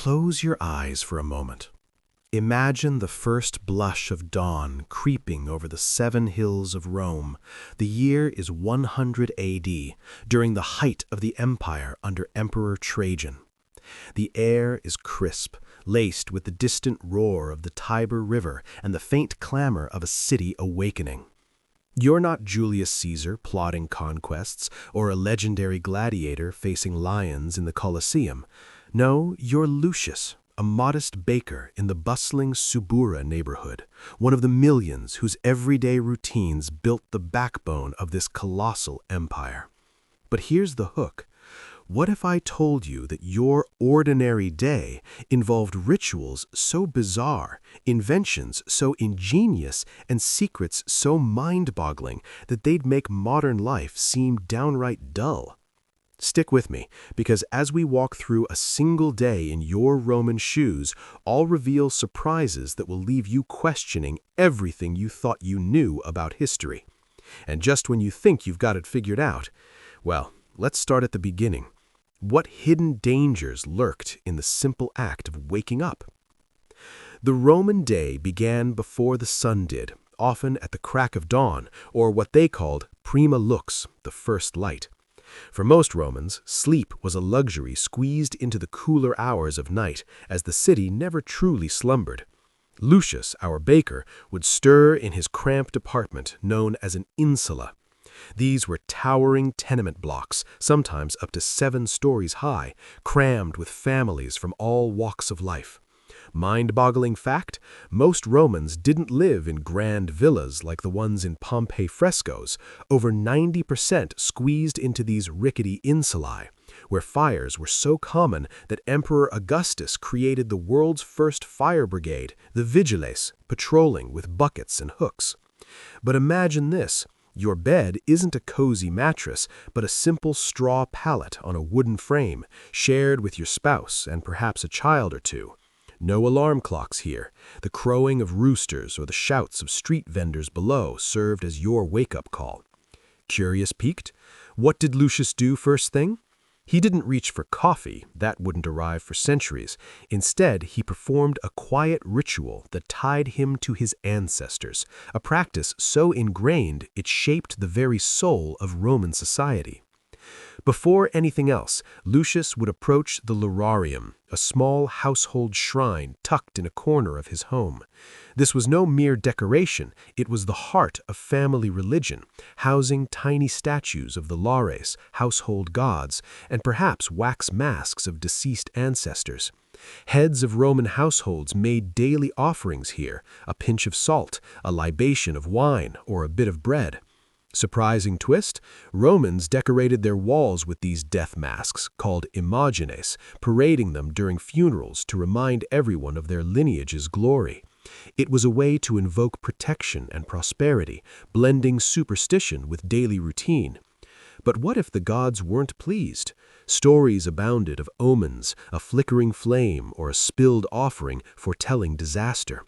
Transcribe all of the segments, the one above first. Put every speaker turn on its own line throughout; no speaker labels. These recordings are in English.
Close your eyes for a moment. Imagine the first blush of dawn creeping over the 7 hills of Rome. The year is 100 AD, during the height of the empire under Emperor Trajan. The air is crisp, laced with the distant roar of the Tiber River and the faint clamor of a city awakening. You're not Julius Caesar plotting conquests or a legendary gladiator facing lions in the Colosseum. No, you're Lucius, a modest baker in the bustling Subura neighborhood, one of the millions whose everyday routines built the backbone of this colossal empire. But here's the hook. What if I told you that your ordinary day involved rituals so bizarre, inventions so ingenious, and secrets so mind-boggling that they'd make modern life seem downright dull? Stick with me, because as we walk through a single day in your Roman shoes, I'll reveal surprises that will leave you questioning everything you thought you knew about history. And just when you think you've got it figured out, well, let's start at the beginning. What hidden dangers lurked in the simple act of waking up? The Roman day began before the sun did, often at the crack of dawn, or what they called prima lux, the first light. For most Romans, sleep was a luxury squeezed into the cooler hours of night, as the city never truly slumbered. Lucius, our baker, would stir in his cramped apartment known as an insula. These were towering tenement blocks, sometimes up to 7 stories high, crammed with families from all walks of life. Mind-boggling fact, most Romans didn't live in grand villas like the ones in Pompeii frescoes. Over 90% squeezed into these rickety insulae, where fires were so common that Emperor Augustus created the world's first fire brigade, the vigiles, patrolling with buckets and hooks. But imagine this. Your bed isn't a cozy mattress, but a simple straw pallet on a wooden frame, shared with your spouse and perhaps a child or two. No alarm clocks here. The crowing of roosters or the shouts of street vendors below served as your wake-up call. Curious peaked? What did Lucius do first thing? He didn't reach for coffee, that wouldn't arrive for centuries. Instead, he performed a quiet ritual that tied him to his ancestors, a practice so ingrained it shaped the very soul of Roman society. Before anything else, Lucius would approach the Lararium, a small household shrine tucked in a corner of his home. This was no mere decoration, it was the heart of family religion, housing tiny statues of the Lares, household gods, and perhaps wax masks of deceased ancestors. Heads of Roman households made daily offerings here, a pinch of salt, a libation of wine, or a bit of bread. Surprising twist, Romans decorated their walls with these death masks, called imagines, parading them during funerals to remind everyone of their lineage's glory. It was a way to invoke protection and prosperity, blending superstition with daily routine. But what if the gods weren't pleased? Stories abounded of omens, a flickering flame, or a spilled offering foretelling disaster.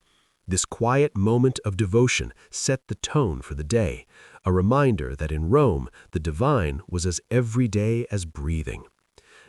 This quiet moment of devotion set the tone for the day, a reminder that in Rome, the divine was as everyday as breathing.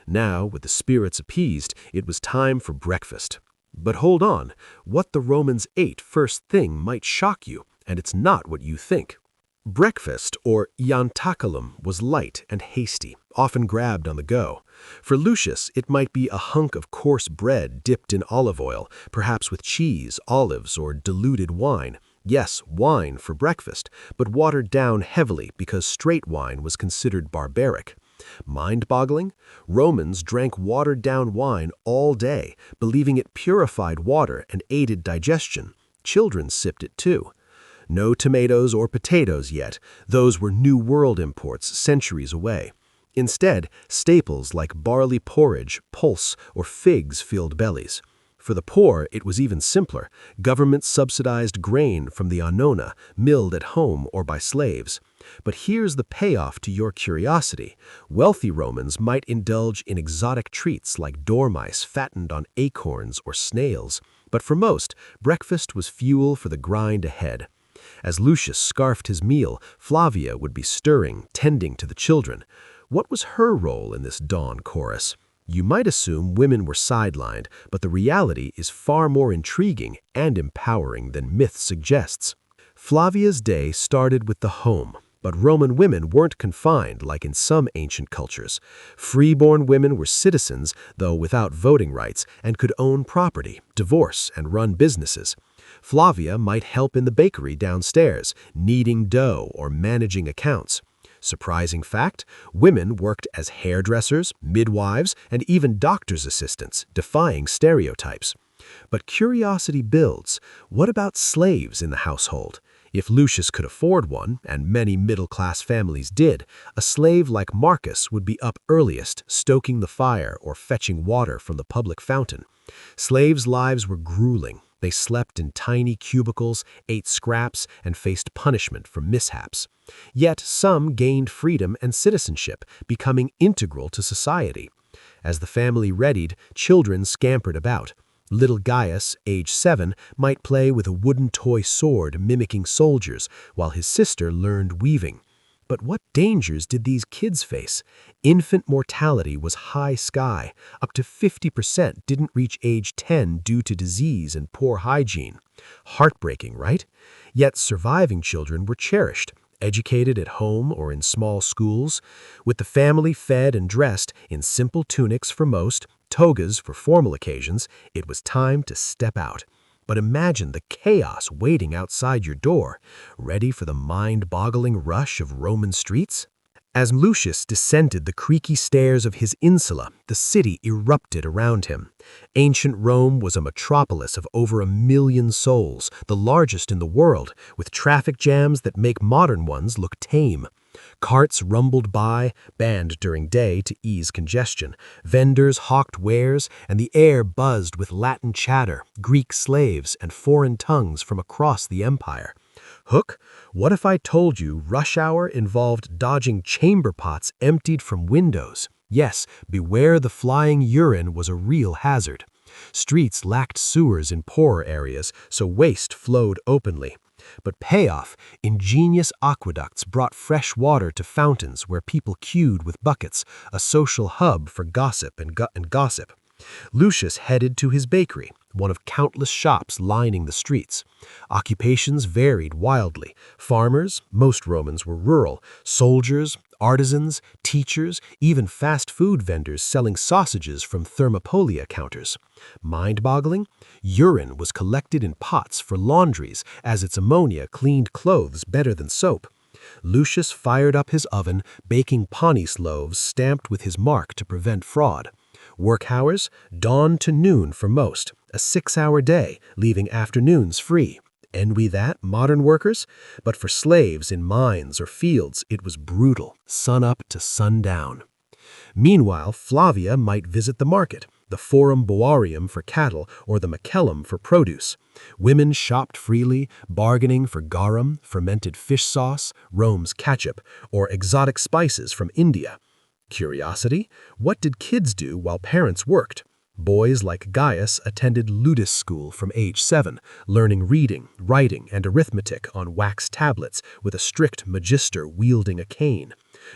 Now, with the spirits appeased, it was time for breakfast. But hold on, what the Romans ate first thing might shock you, and it's not what you think. Breakfast, or iantaculum, was light and hasty, often grabbed on the go. For Lucius, it might be a hunk of coarse bread dipped in olive oil, perhaps with cheese, olives, or diluted wine. Yes, wine for breakfast, but watered down heavily because straight wine was considered barbaric. Mind-boggling? Romans drank watered-down wine all day, believing it purified water and aided digestion. Children sipped it too. No tomatoes or potatoes yet. Those were New World imports centuries away. Instead, staples like barley porridge, pulse, or figs filled bellies. For the poor, it was even simpler. Government-subsidized grain from the annona, milled at home or by slaves. But here's the payoff to your curiosity. Wealthy Romans might indulge in exotic treats like dormice fattened on acorns or snails. But for most, breakfast was fuel for the grind ahead. As Lucius scarfed his meal, Flavia would be stirring, tending to the children. What was her role in this dawn chorus? You might assume women were sidelined, but the reality is far more intriguing and empowering than myth suggests. Flavia's day started with the home, but Roman women weren't confined like in some ancient cultures. Freeborn women were citizens, though without voting rights, and could own property, divorce, and run businesses. Flavia might help in the bakery downstairs, kneading dough or managing accounts. Surprising fact, women worked as hairdressers, midwives, and even doctor's assistants, defying stereotypes. But curiosity builds. What about slaves in the household? If Lucius could afford one, and many middle-class families did, a slave like Marcus would be up earliest, stoking the fire or fetching water from the public fountain. Slaves' lives were grueling. They slept in tiny cubicles, ate scraps, and faced punishment for mishaps. Yet some gained freedom and citizenship, becoming integral to society. As the family readied, children scampered about. Little Gaius, age 7, might play with a wooden toy sword mimicking soldiers, while his sister learned weaving. But what dangers did these kids face? Infant mortality was high sky. Up to 50% didn't reach age 10 due to disease and poor hygiene. Heartbreaking, right? Yet surviving children were cherished, educated at home or in small schools. With the family fed and dressed in simple tunics for most, togas for formal occasions, it was time to step out. But imagine the chaos waiting outside your door, ready for the mind-boggling rush of Roman streets. As Lucius descended the creaky stairs of his insula, the city erupted around him. Ancient Rome was a metropolis of over 1 million souls, the largest in the world, with traffic jams that make modern ones look tame. Carts rumbled by, banned during day to ease congestion. Vendors hawked wares, and the air buzzed with Latin chatter, Greek slaves, and foreign tongues from across the empire. Hook, what if I told you rush hour involved dodging chamber pots emptied from windows? Yes, beware, the flying urine was a real hazard. Streets lacked sewers in poorer areas, so waste flowed openly. But payoff, ingenious aqueducts brought fresh water to fountains where people queued with buckets, a social hub for gossip and gossip. Lucius headed to his bakery, one of countless shops lining the streets. Occupations varied wildly. Farmers, most Romans were rural, soldiers, artisans, teachers, even fast food vendors selling sausages from thermopolia counters. Mind-boggling? Urine was collected in pots for laundries, as its ammonia cleaned clothes better than soap. Lucius fired up his oven, baking panis loaves stamped with his mark to prevent fraud. Work hours? Dawn to noon for most, a 6-hour day, leaving afternoons free. Envy that, modern workers? But for slaves in mines or fields, it was brutal, sun up to sundown. Meanwhile, Flavia might visit the market, the Forum Boarium for cattle or the Macellum for produce. Women shopped freely, bargaining for garum, fermented fish sauce, Rome's ketchup, or exotic spices from India. Curiosity? What did kids do while parents worked? Boys like Gaius attended ludus school from age 7, learning reading, writing, and arithmetic on wax tablets with a strict magister wielding a cane.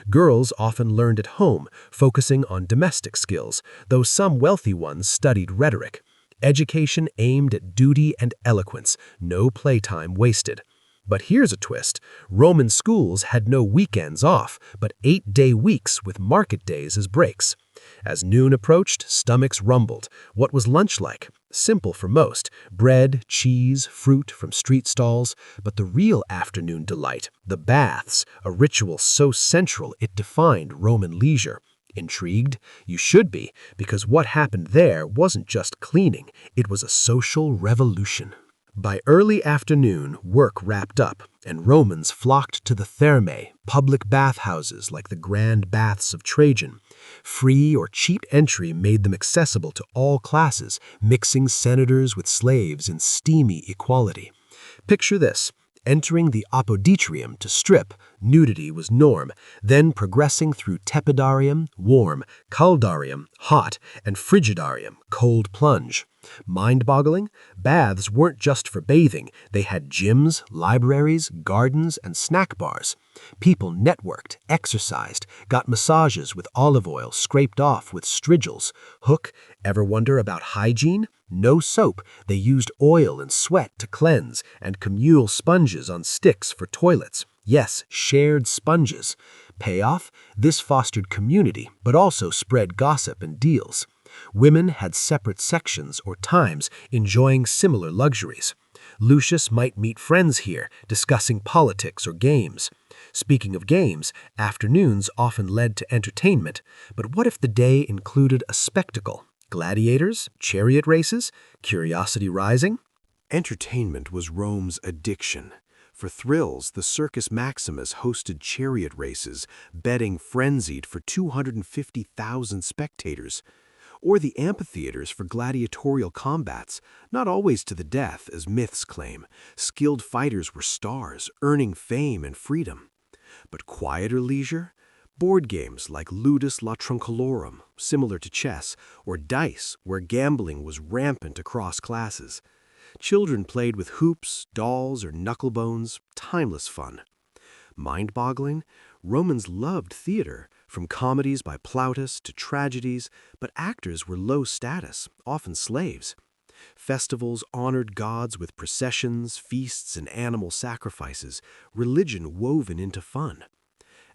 Girls often learned at home, focusing on domestic skills, though some wealthy ones studied rhetoric. Education aimed at duty and eloquence, no playtime wasted. But here's a twist. Roman schools had no weekends off, but 8-day weeks with market days as breaks. As noon approached, stomachs rumbled. What was lunch like? Simple for most. Bread, cheese, fruit from street stalls. But the real afternoon delight, the baths, a ritual so central it defined Roman leisure. Intrigued? You should be, because what happened there wasn't just cleaning, it was a social revolution. By early afternoon, work wrapped up, and Romans flocked to the thermae, public bathhouses like the grand baths of Trajan. Free or cheap entry made them accessible to all classes, mixing senators with slaves in steamy equality. Picture this.
Entering the apoditrium to strip, nudity was norm, then progressing through tepidarium, warm, caldarium, hot, and frigidarium, cold plunge. Mind-boggling? Baths weren't just for bathing. They had gyms, libraries, gardens, and snack bars. People networked, exercised, got massages with olive oil scraped off with strigils. Hook, ever wonder about hygiene? No soap. They used oil and sweat to cleanse, and communal sponges on sticks for toilets. Yes, shared sponges. Payoff? This fostered community, but also spread gossip and deals. Women had separate sections or times enjoying similar luxuries. Lucius might meet friends here, discussing politics or games. Speaking of games, afternoons often led to entertainment, but what if the day included a spectacle? Gladiators? Chariot races? Curiosity rising?
Entertainment was Rome's addiction. For thrills, the Circus Maximus hosted chariot races, betting frenzied for 250,000 spectators. Or the amphitheaters for gladiatorial combats, not always to the death, as myths claim. Skilled fighters were stars, earning fame and freedom. But quieter leisure? Board games like Ludus Latrunculorum, similar to chess, or dice, where gambling was rampant across classes. Children played with hoops, dolls, or knucklebones, timeless fun. Mind-boggling? Romans loved theater, from comedies by Plautus to tragedies, but actors were low status, often slaves. Festivals honored gods with processions, feasts, and animal sacrifices, religion woven into fun.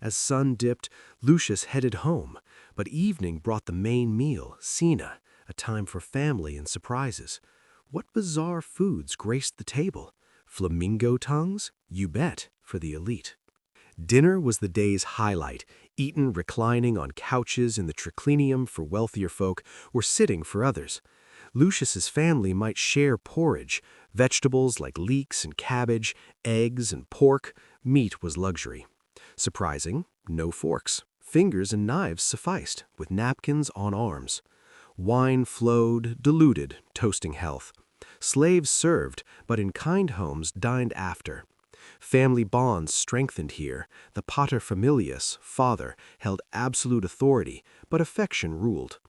As sun dipped, Lucius headed home, but evening brought the main meal, cena, a time for family and surprises. What bizarre foods graced the table? Flamingo tongues? You bet, for the elite. Dinner was the day's highlight, eaten reclining on couches in the triclinium for wealthier folk or sitting for others. Lucius's family might share porridge, vegetables like leeks and cabbage, eggs and pork. Meat was luxury. Surprising, no forks. Fingers and knives sufficed, with napkins on arms. Wine flowed, diluted, toasting health. Slaves served, but in kind homes dined after. Family bonds strengthened here. The paterfamilias, father, held absolute authority, but affection ruled.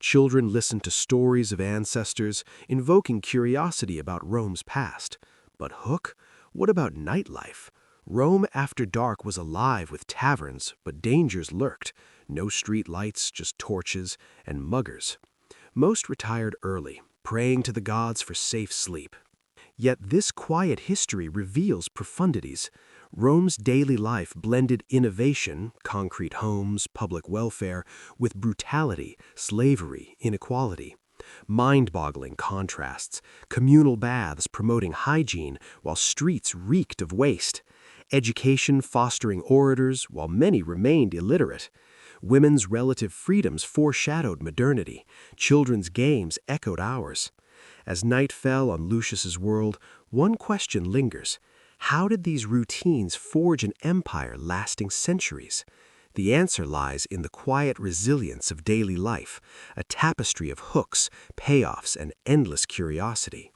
Children listened to stories of ancestors, invoking curiosity about Rome's past. But Hook? What about nightlife? Rome after dark was alive with taverns, but dangers lurked. No street lights, just torches and muggers. Most retired early, praying to the gods for safe sleep. Yet this quiet history reveals profundities. Rome's daily life blended innovation, concrete homes, public welfare, with brutality, slavery, inequality. Mind-boggling contrasts, communal baths promoting hygiene while streets reeked of waste. Education fostering orators while many remained illiterate. Women's relative freedoms foreshadowed modernity. Children's games echoed ours. As night fell on Lucius's world, one question lingers. How did these routines forge an empire lasting centuries? The answer lies in the quiet resilience of daily life, a tapestry of hooks, payoffs, and endless curiosity.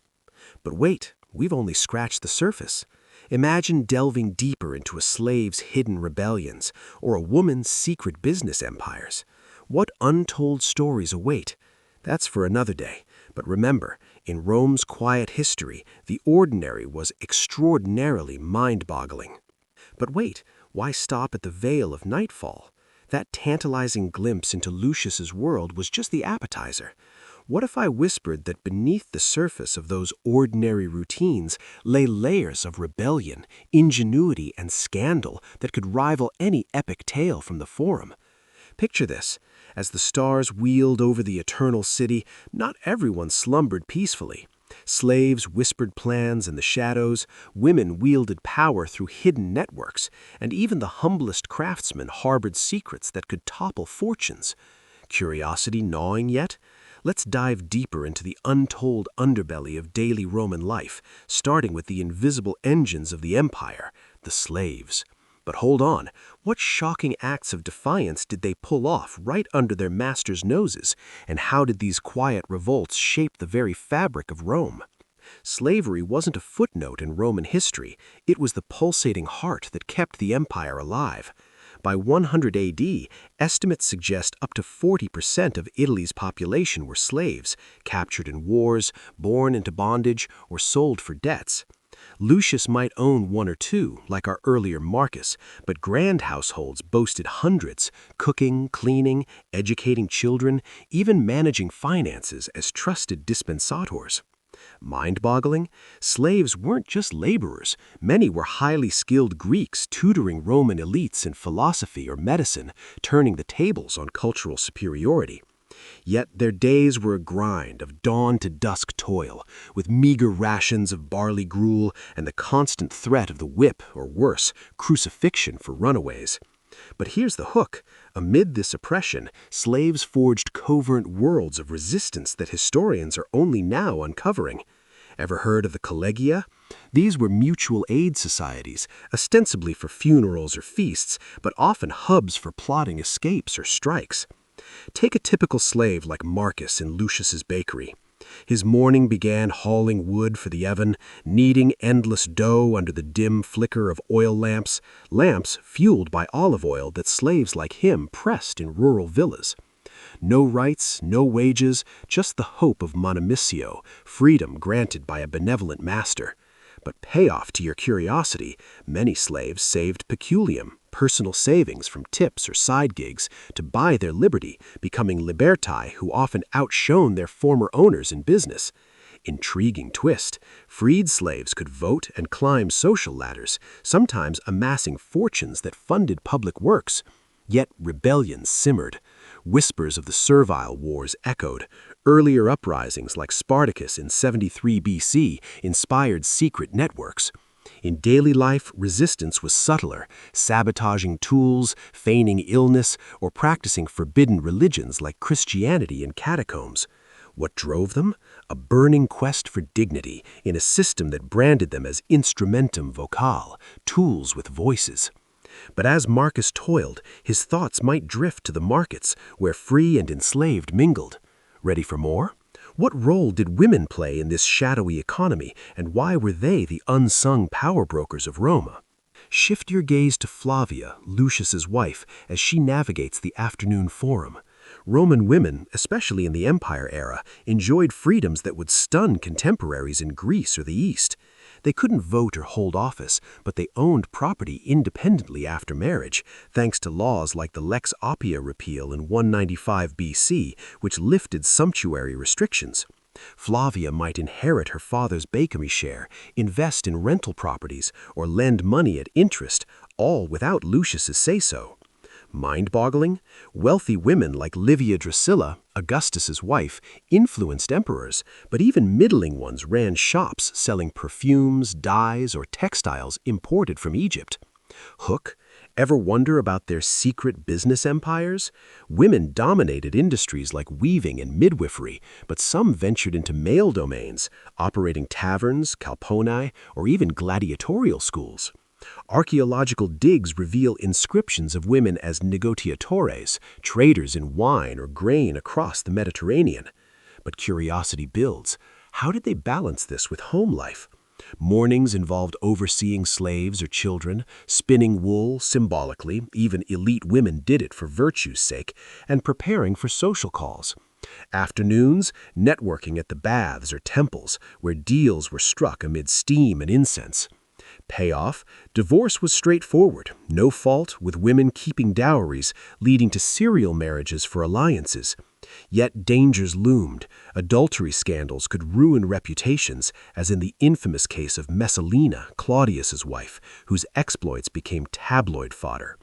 But wait, we've only scratched the surface. Imagine delving deeper into a slave's hidden rebellions or a woman's secret business empires. What untold stories await? That's for another day. But remember, in Rome's quiet history, the ordinary was extraordinarily mind-boggling. But wait, why stop at the veil of nightfall? That tantalizing glimpse into Lucius's world was just the appetizer. What if I whispered that beneath the surface of those ordinary routines lay layers of rebellion, ingenuity, and scandal that could rival any epic tale from the Forum? Picture this. As the stars wheeled over the eternal city, not everyone slumbered peacefully. Slaves whispered plans in the shadows, women wielded power through hidden networks, and even the humblest craftsmen harbored secrets that could topple fortunes. Curiosity gnawing yet? Let's dive deeper into the untold underbelly of daily Roman life, starting with the invisible engines of the empire, the slaves. But hold on, what shocking acts of defiance did they pull off right under their masters' noses, and how did these quiet revolts shape the very fabric of Rome?
Slavery wasn't a footnote in Roman history, it was the pulsating heart that kept the empire alive. By 100 AD, estimates suggest up to 40% of Italy's population were slaves, captured in wars, born into bondage, or sold for debts. Lucius might own one or two, like our earlier Marcus, but grand households boasted hundreds, cooking, cleaning, educating children, even managing finances as trusted dispensators. Mind-boggling? Slaves weren't just laborers. Many were highly skilled Greeks tutoring Roman elites in philosophy or medicine, turning the tables on cultural superiority. Yet their days were a grind of dawn to dusk toil, with meager rations of barley gruel and the constant threat of the whip, or worse, crucifixion for runaways. But here's the hook. Amid this oppression, slaves forged covert worlds of resistance that historians are only now uncovering. Ever heard of the collegia? These were mutual aid societies, ostensibly for funerals or feasts, but often hubs for plotting escapes or strikes. Take a typical slave like Marcus in Lucius's bakery. His morning began hauling wood for the oven, kneading endless dough under the dim flicker of oil lamps fueled by olive oil that slaves like him pressed in rural villas. No rights, no wages, just the hope of manomicio, freedom granted by a benevolent master. But payoff to your curiosity, many slaves saved peculium, personal savings from tips or side gigs, to buy their liberty, becoming liberti who often outshone their former owners in business. Intriguing twist, freed slaves could vote and climb social ladders, sometimes amassing fortunes that funded public works. Yet rebellions simmered. Whispers of the servile wars echoed. Earlier uprisings like Spartacus in 73 BC inspired secret networks. In daily life, resistance was subtler, sabotaging tools, feigning illness, or practicing forbidden religions like Christianity in catacombs. What drove them? A burning quest for dignity in a system that branded them as instrumentum vocale, tools with voices. But as Marcus toiled, his thoughts might drift to the markets, where free and enslaved mingled. Ready for more? What role did women play in this shadowy economy, and why were they the unsung power brokers of Rome? Shift your gaze to Flavia, Lucius's wife, as she navigates the afternoon forum. Roman women, especially in the Empire era, enjoyed freedoms that would stun contemporaries in Greece or the East. They couldn't vote or hold office, but they owned property independently after marriage, thanks to laws like the Lex Oppia repeal in 195 BC, which lifted sumptuary restrictions. Flavia might inherit her father's bakery share, invest in rental properties, or lend money at interest, all without Lucius's say-so. Mind-boggling? Wealthy women like Livia Drusilla, Augustus's wife, influenced emperors, but even middling ones ran shops selling perfumes, dyes, or textiles imported from Egypt. Hook? Ever wonder about their secret business empires? Women dominated industries like weaving and midwifery, but some ventured into male domains, operating taverns, calponi, or even gladiatorial schools. Archaeological digs reveal inscriptions of women as negociatores, traders in wine or grain across the Mediterranean. But curiosity builds. How did they balance this with home life? Mornings involved overseeing slaves or children, spinning wool symbolically, even elite women did it for virtue's sake, and preparing for social calls. Afternoons, networking at the baths or temples, where deals were struck amid steam and incense. Payoff? Divorce was straightforward, no fault, with women keeping dowries, leading to serial marriages for alliances. Yet dangers loomed. Adultery scandals could ruin reputations, as in the infamous case of Messalina, Claudius's wife, whose exploits became tabloid fodder.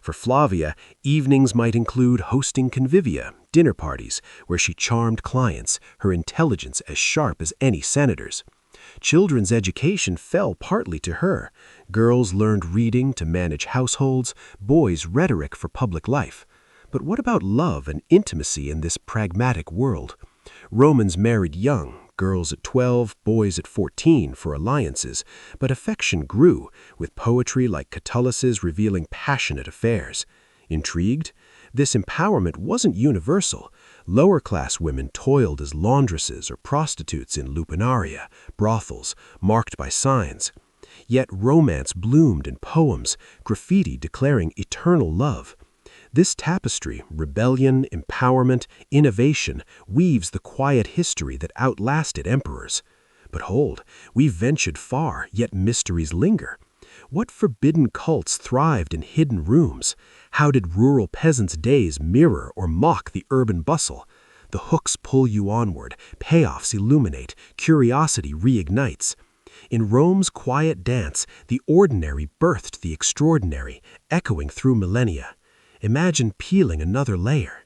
For Flavia, evenings might include hosting convivia, dinner parties, where she charmed clients, her intelligence as sharp as any senator's. Children's education fell partly to her. Girls learned reading to manage households, boys rhetoric for public life. But what about love and intimacy in this pragmatic world? Romans married young, girls at 12, boys at 14 for alliances, but affection grew, with poetry like Catullus's revealing passionate affairs. Intrigued? This empowerment wasn't universal. Lower-class women toiled as laundresses or prostitutes in lupinaria, brothels, marked by signs. Yet romance bloomed in poems, graffiti declaring eternal love. This tapestry, rebellion, empowerment, innovation, weaves the quiet history that outlasted emperors. But hold, we've ventured far, yet mysteries linger. What forbidden cults thrived in hidden rooms? How did rural peasants' days mirror or mock the urban bustle? The hooks pull you onward, payoffs illuminate, curiosity reignites. In Rome's quiet dance, the ordinary birthed the extraordinary, echoing through millennia. Imagine peeling another layer.